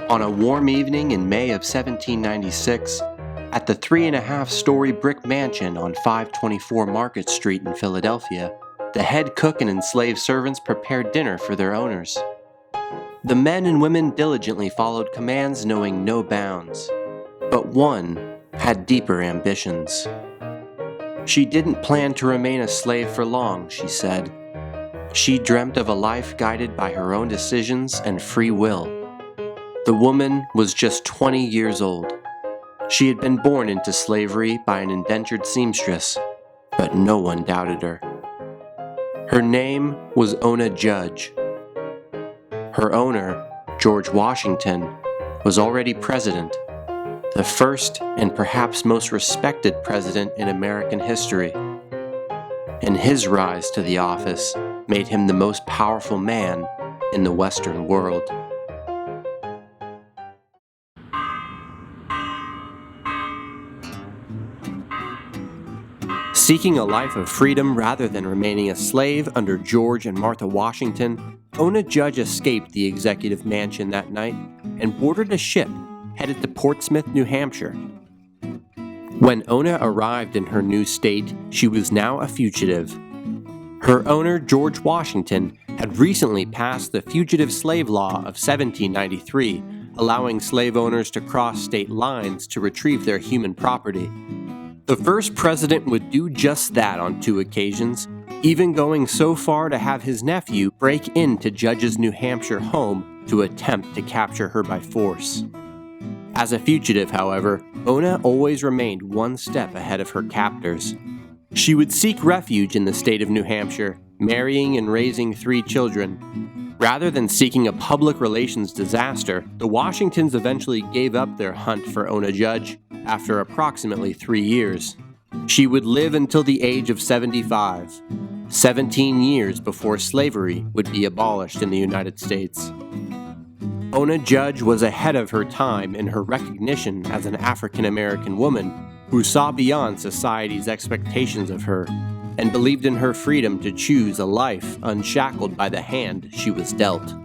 On a warm evening in May of 1796, at the 3.5-story brick mansion on 524 Market Street in Philadelphia, the head cook and enslaved servants prepared dinner for their owners. The men and women diligently followed commands knowing no bounds, but one had deeper ambitions. She didn't plan to remain a slave for long, she said. She dreamt of a life guided by her own decisions and free will. The woman was just 20 years old. She had been born into slavery by an indentured seamstress, but no one doubted her. Her name was Ona Judge. Her owner, George Washington, was already president, the first and perhaps most respected president in American history. And his rise to the office made him the most powerful man in the Western world. Seeking a life of freedom rather than remaining a slave under George and Martha Washington, Ona Judge escaped the executive mansion that night and boarded a ship headed to Portsmouth, New Hampshire. When Ona arrived in her new state, she was now a fugitive. Her owner, George Washington, had recently passed the Fugitive Slave Law of 1793, allowing slave owners to cross state lines to retrieve their human property. The first president would do just that on 2 occasions, even going so far to have his nephew break into Judge's New Hampshire home to attempt to capture her by force. As a fugitive, however, Ona always remained one step ahead of her captors. She would seek refuge in the state of New Hampshire, marrying and raising 3 children. Rather than seeking a public relations disaster, the Washingtons eventually gave up their hunt for Ona Judge after approximately 3 years. She would live until the age of 75, 17 years before slavery would be abolished in the United States. Ona Judge was ahead of her time in her recognition as an African-American woman who saw beyond society's expectations of her and believed in her freedom to choose a life unshackled by the hand she was dealt.